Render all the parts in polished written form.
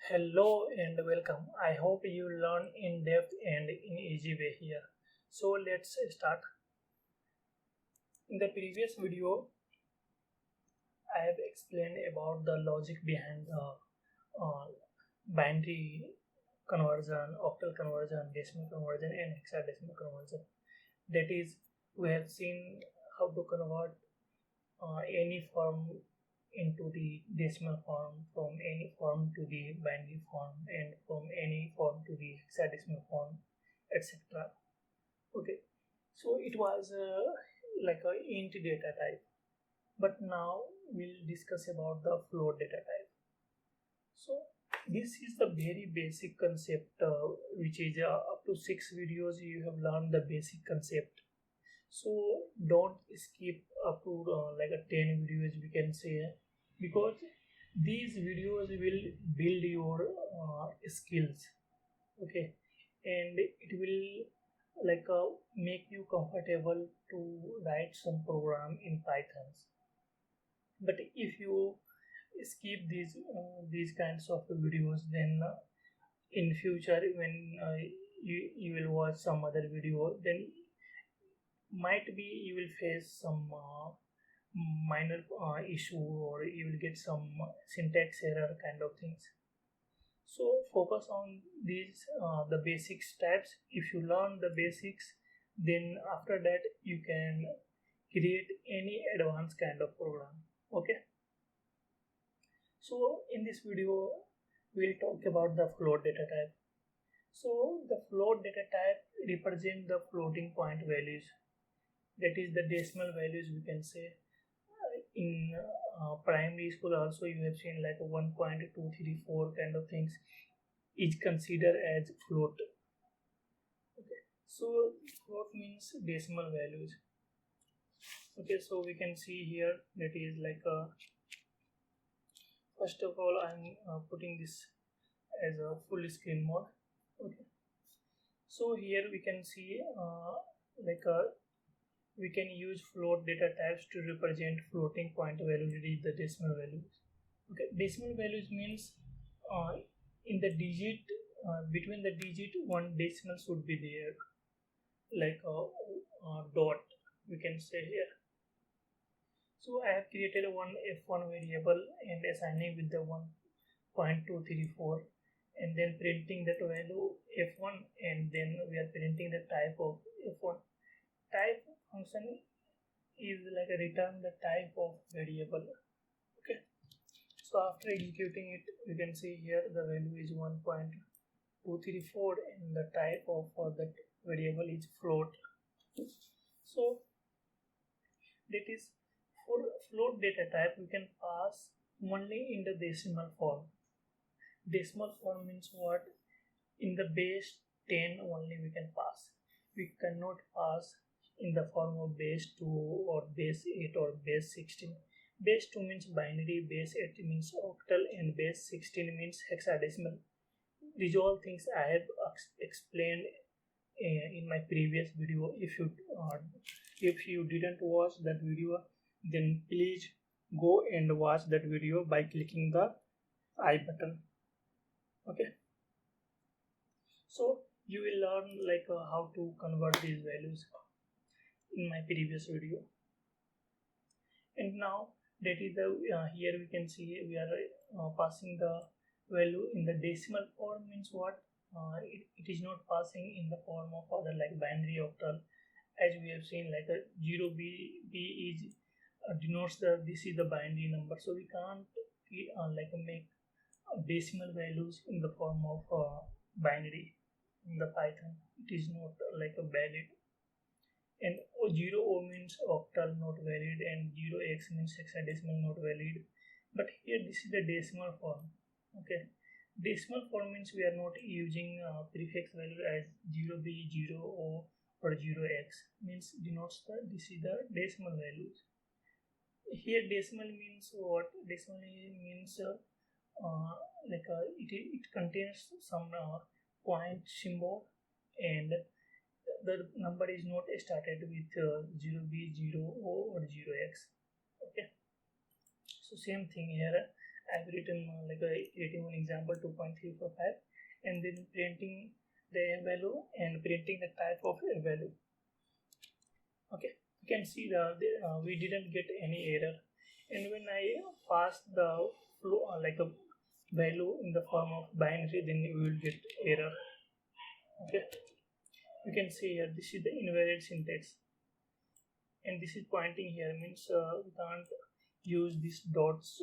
Hello and welcome. I hope you learn in depth and in easy way here. So let's start. In the previous video, I have explained about the logic behind the uh, binary conversion, octal conversion, decimal conversion, and hexadecimal conversion. That is, we have seen how to convert any form into the decimal form, from any form to the binary form, and from any form to the hexadecimal form, etc. Okay, so it was like a int data type, but now we'll discuss about the float data type. So this is the very basic concept, which is up to 6 videos you have learned the basic concept. So don't skip up to like a 10 videos we can say, because these videos will build your skills. Okay, and it will like make you comfortable to write some program in pythons. But if you skip these kinds of videos, then in future when you will watch some other video, then might be you will face some minor issue, or you will get some syntax error kind of things. So focus on these the basic steps. If you learn the basics, then after that you can create any advanced kind of program. Okay, so in this video we'll talk about the float data type. So the float data type represent the floating point values, that is the decimal values we can say. In primary school also you have seen like 1.234 kind of things is considered as float. Okay, so float means decimal values. Okay, so we can see here that is like first of all I'm putting this as a full screen mode. Okay, so here we can see like we can use float data types to represent floating point value, that is the decimal values. Okay, decimal values means uh, in the digit, between the digit one decimal should be there, like a dot we can say here. So I have created one f1 variable and assigning with the 1.234, and then printing that value f1, and then we are printing the type of f1. Type function is like a return the type of variable. Okay, so after executing it, you can see here the value is 1.234 and the type of that variable is float. So that is, for float data type we can pass only in the decimal form. Decimal form means what? In the base 10 only we can pass. We cannot pass in the form of base 2 or base 8 or base 16. Base 2 means binary, base 8 means octal, and base 16 means hexadecimal. These all things I have explained in my previous video. If you didn't watch that video, then please go and watch that video by clicking the I button. Okay, so you will learn like how to convert these values in my previous video. And now that is the here we can see we are passing the value in the decimal form. Means what? It is not passing in the form of other like binary octal, as we have seen like a 0b is denotes the this is the binary number, so we can't like make decimal values in the form of binary in the python. It is not like a valid. And 0 means octal not valid, and 0x means hexadecimal not valid. But here this is the decimal form. Okay, decimal form means we are not using prefix value as 0b, 0o or 0x, means denotes the this is the decimal values. Here decimal means what? Decimal means like it contains some point symbol, and the number is not started with 0b, 0o or 0x. Okay, so same thing here. I've written creating one example 2.345 and then printing the a value and printing the type of a value. Okay, you can see we didn't get any error, and when I pass the flow a value in the form of binary, then we will get error. Okay, you can see here this is the invalid syntax, and this is pointing here, means we can't use this dots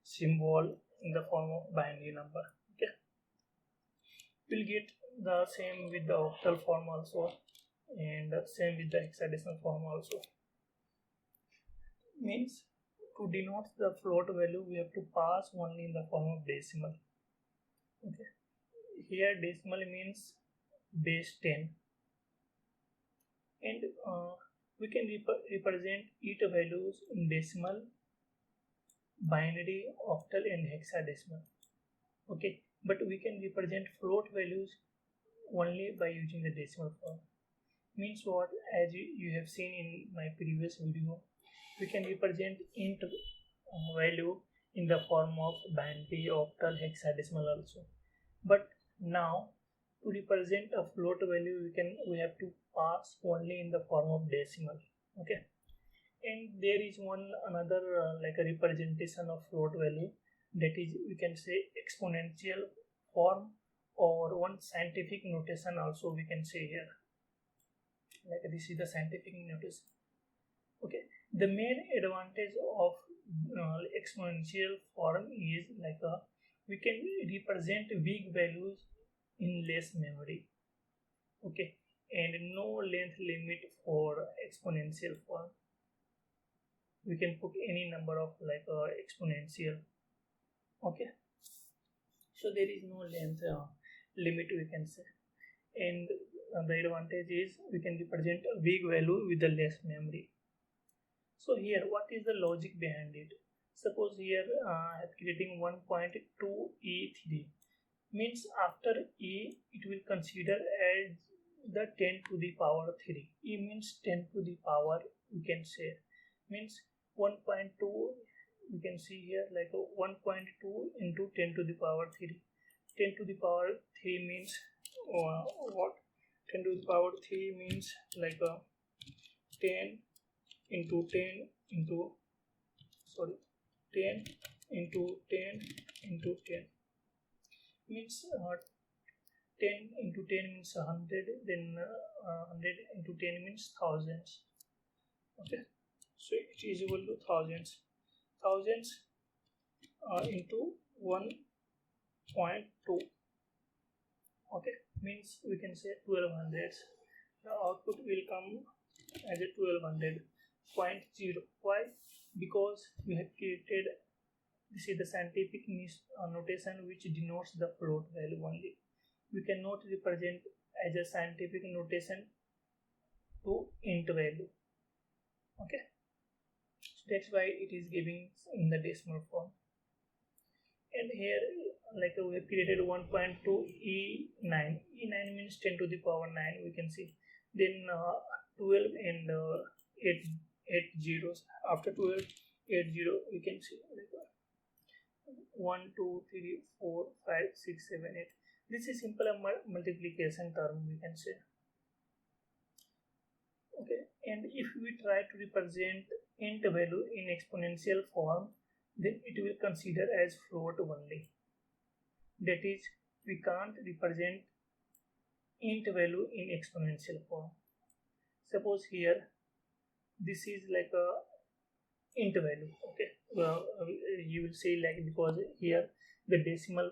symbol in the form of binary number. Okay, we'll get the same with the octal form also, and same with the hexadecimal form also. Means to denote the float value we have to pass only in the form of decimal. Okay, here decimal means base 10, and we can represent each values in decimal, binary, octal and hexadecimal. Okay, but we can represent float values only by using the decimal form. Means what? As you have seen in my previous video, we can represent int value in the form of binary, octal, hexadecimal also. But now to represent a float value, we have to pass only in the form of decimal. Okay, and there is another a representation of float value, that is, we can say exponential form, or one scientific notation also we can say here. Like this is the scientific notation. Okay, the main advantage of exponential form is we can represent big values in less memory. Okay, and no length limit for exponential form. We can put any number of exponential. Okay, so there is no length limit, we can say, and the advantage is we can represent a big value with the less memory. So here, what is the logic behind it? Suppose here I am creating 1.2 E3, means after E it will consider as the 10 to the power 3. E means 10 to the power, we can say, means 1.2, we can see here 1.2 into 10 to the power 3. 10 to the power 3 means what? 10 to the power 3 means 10 into 10 into 10 into 10 into 10 means 10 into 10 means 100, then 100 into 10 means thousands. Okay, so it is equal to thousands into 1.2. okay, means we can say 1200. The output will come as a 1200.0. Why? Because we have created, this is the scientific notation which denotes the float value only. We cannot represent as a scientific notation to int value. Okay, so that's why it is giving in the decimal form. And here we have created 1.2 E9. E9 means 10 to the power 9, we can see. Then 12 and 8 zeros. After 12, 8 0, we can see 1, 2, 3, 4, 5, 6, 7, 8. This is simple multiplication term, we can say. Okay, and if we try to represent int value in exponential form, then it will consider as float only. That is, we can't represent int value in exponential form. Suppose here this is like a int value. Okay, well, you will say because here the decimal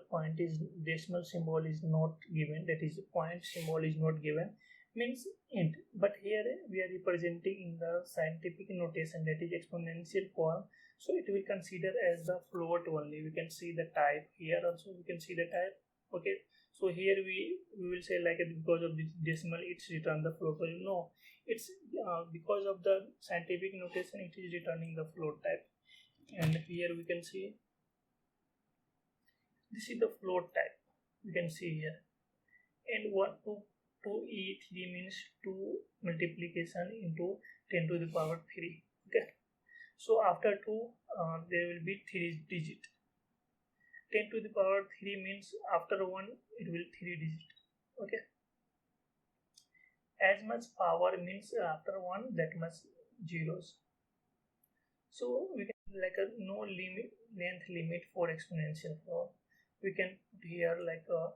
symbol is not given, that is point symbol is not given, means int, but here we are representing in the scientific notation, that is exponential form, so it will consider as the float only. We can see the type here also, we can see the type. Okay, so here we will say because of this decimal it's return the float value. No, it's because of the scientific notation it is returning the float type. And here we can see this is the float type, we can see here. And 2E3 means 2 multiplication into 10 to the power 3. Okay, So after 2 there will be 3 digit. 10 to the power 3 means after 1 it will 3 digit. Okay, as much power means after 1 that much zeros. So we can like a no limit length limit for exponential flow. We can put here like a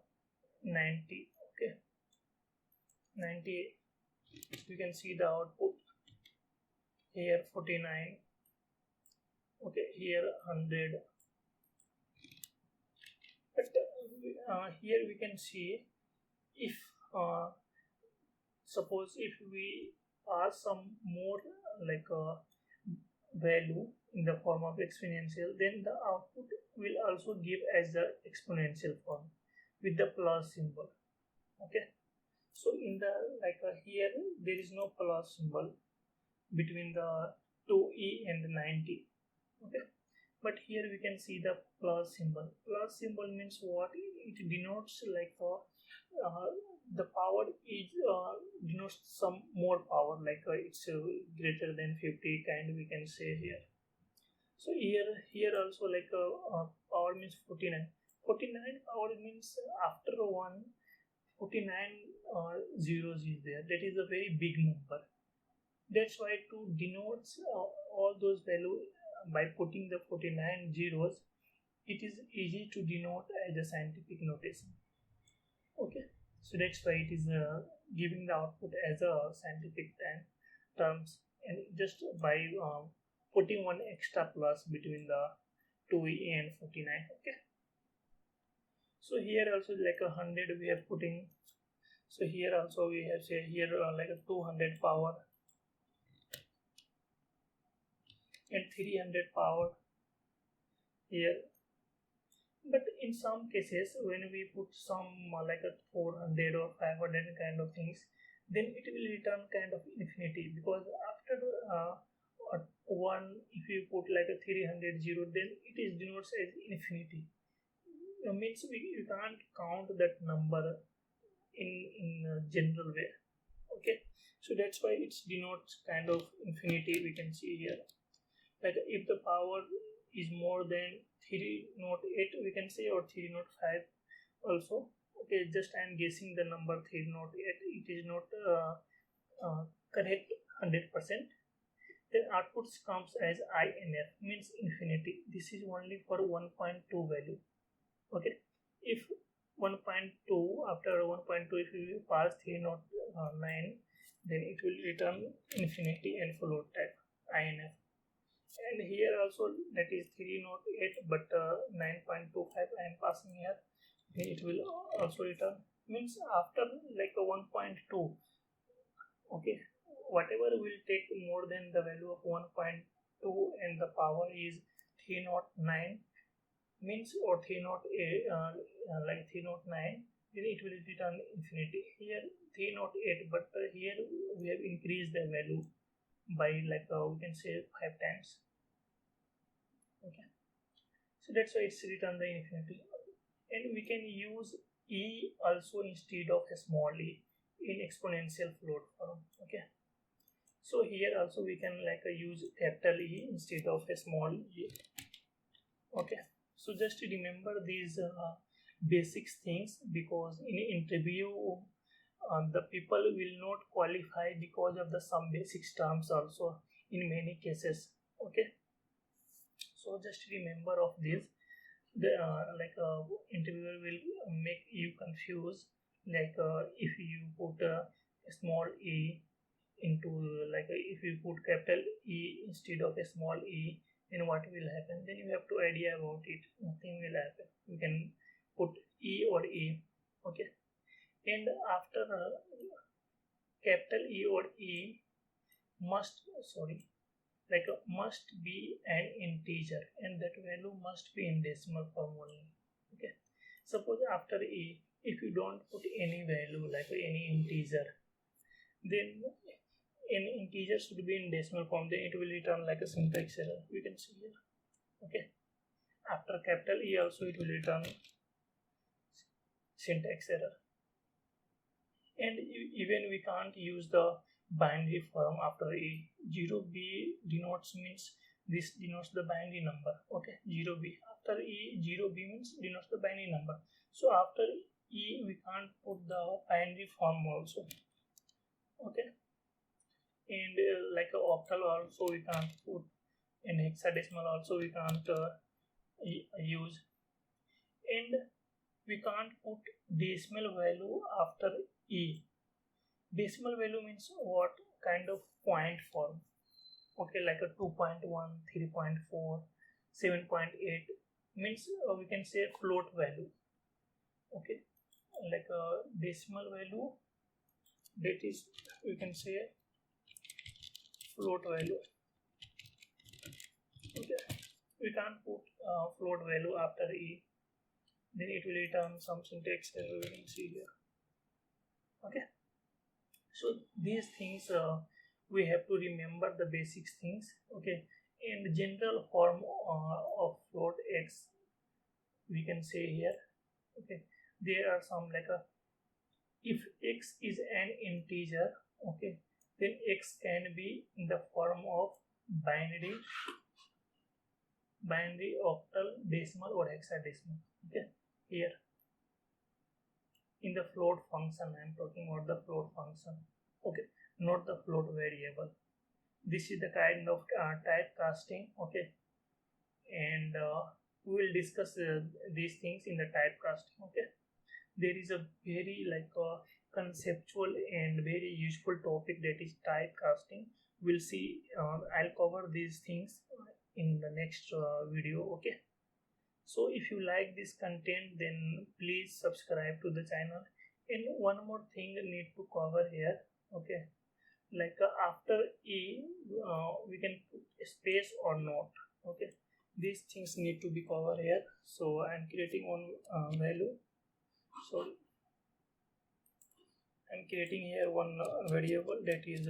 90. Okay, 90. You can see the output here 49. Okay, here 100. But here we can see if suppose if we pass some more like a value in the form of exponential, then the output will also give as the exponential form with the plus symbol. Okay, so in the like here there is no plus symbol between the 2e and 90. Okay, but here we can see the plus symbol. Plus symbol means what? It denotes like the power is denotes some more power, like it's greater than 50 kind we can say here. So here also like power means 49. 49 power means after 1 49 zeros is there. That is a very big number. That's why to denote all those values by putting the 49 zeros, it is easy to denote as a scientific notation. Okay, so that's why it is giving the output as a scientific terms, and just by putting one extra plus between the 2e and 49. Okay, so here also like 100 we have putting. So here also we have say here like a 200 power and 300 power here. But in some cases when we put some like a 400 or 500 kind of things, then it will return kind of infinity, because after 1 if you put like a 300 zero, then it is denotes as infinity. Means you can't count that number in a general way. Okay, so that's why it denotes kind of infinity. We can see here like if the power is more than 308 we can say, or 305 also. Okay, just I am guessing the number 308, it is not correct 100%. Then outputs comes as INF, means infinity. This is only for 1.2 value. Okay, if 1.2 after 1.2 if you pass 309, then it will return infinity and float type INF. And here also that is 308, but 9.25 I am passing here, then it will also return. Means after like a 1.2, okay, whatever will take more than the value of 1.2 and the power is 309 means, or 308 like 309, then it will return infinity. Here 308, but here we have increased the value by like we can say 5 times. Okay, so that's why it's written the infinity. And we can use e also instead of a small e in exponential float form. Okay, so here also we can like use capital E instead of a small e. Okay, so just remember these basics things, because in interview the people will not qualify because of the some basics terms also in many cases. Okay, so just remember of this. The like interviewer will make you confused, like if you put a small e into like if you put capital E instead of a small e, then what will happen? Then you have to idea about it. Nothing will happen. You can put E or E. Okay, and after capital E or E must must be an integer, and that value must be in decimal form only. Okay, suppose after E if you don't put any value like any integer, then an integer should be in decimal form, then it will return like a syntax error. We can see here. Okay, after capital E also it will return syntax error. And even we can't use the binary form after E. 0b denotes means This denotes the binary number. Okay, 0b. After E, 0b means denotes the binary number. So after E, we can't put the binary form also. Okay, and like a octal also we can't put, and hexadecimal also we can't use, and we can't put decimal value after E. Decimal value means what kind of point form? Okay, like a 2.1, 3.4, 7.8 means we can say float value. Okay, like a decimal value, that is we can say float value. Okay, we can't put float value after E, then it will return some syntax error we can see here. Okay, so these things we have to remember the basic things. Okay, in the general form of float x we can say here. Okay, there are some like a, if x is an integer, okay, then x can be in the form of binary, octal, decimal or hexadecimal. Okay, here in the float function I am talking about the float function. Okay, not the float variable. This is the kind of typecasting. Okay, and we will discuss these things in the typecasting. Okay, there is a very like conceptual and very useful topic, that is typecasting. We'll see, I'll cover these things in the next video. Okay, so if you like this content, then please subscribe to the channel. And one more thing I need to cover here. Okay, like after E we can put a space or not. Okay, these things need to be covered here. So I'm creating one value. So I'm creating here one variable, that is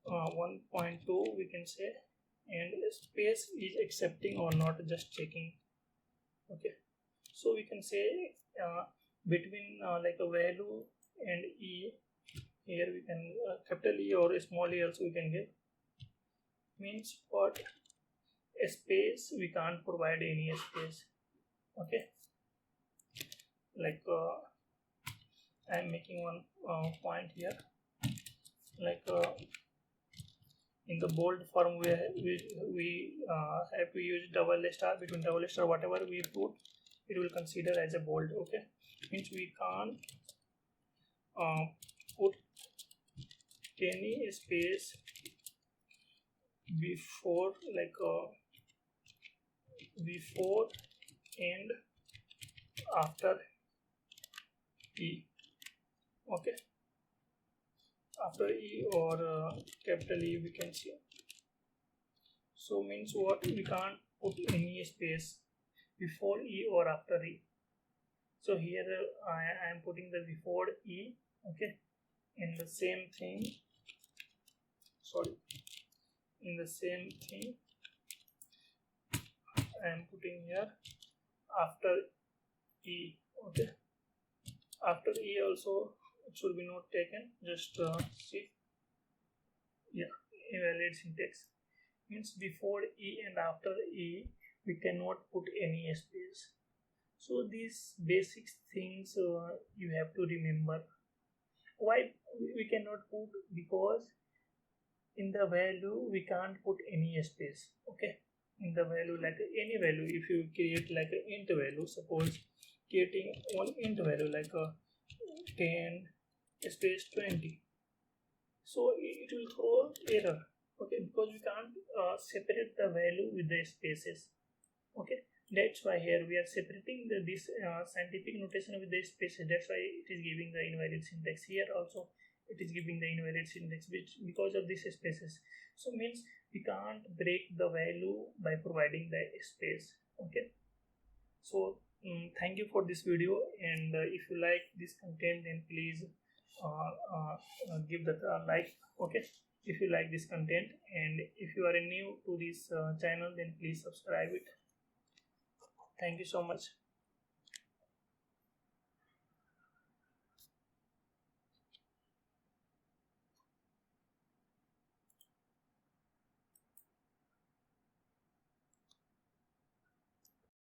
1.2 we can say, and space is accepting or not, just checking. Okay, so we can say between like a value and E, here we can capital E or a small e also we can give. Means what? A space we can't provide any space. Okay, like I'm making one point here, like in the bold form we have to use double star. Between double star whatever we put, it will consider as a bold. Okay, means we can't put any space before, like before and after E. Okay, after E or capital E we can see. So means what? We can't put any space before E or after E. So here I am putting the before E. Okay, in the same thing, sorry, in the same thing I am putting here after E. Okay, after E also it should be not taken, just see, yeah, invalid syntax. Means before E and after E we cannot put any space. So these basic things you have to remember. Why we cannot put? Because in the value we can't put any space. Okay, in the value, like any value, if you create like an int value, suppose creating one int value like a 10 space 20, so it will throw error. Okay, because we can't separate the value with the spaces. Okay, that's why here we are separating this scientific notation with the spaces. That's why it is giving the invalid syntax. Here also it is giving the invalid syntax, which because of these spaces. So means we can't break the value by providing the space. Okay, so thank you for this video, and if you like this content, then please give that like. Okay, if you like this content, and if you are new to this channel, then please subscribe it. Thank you so much.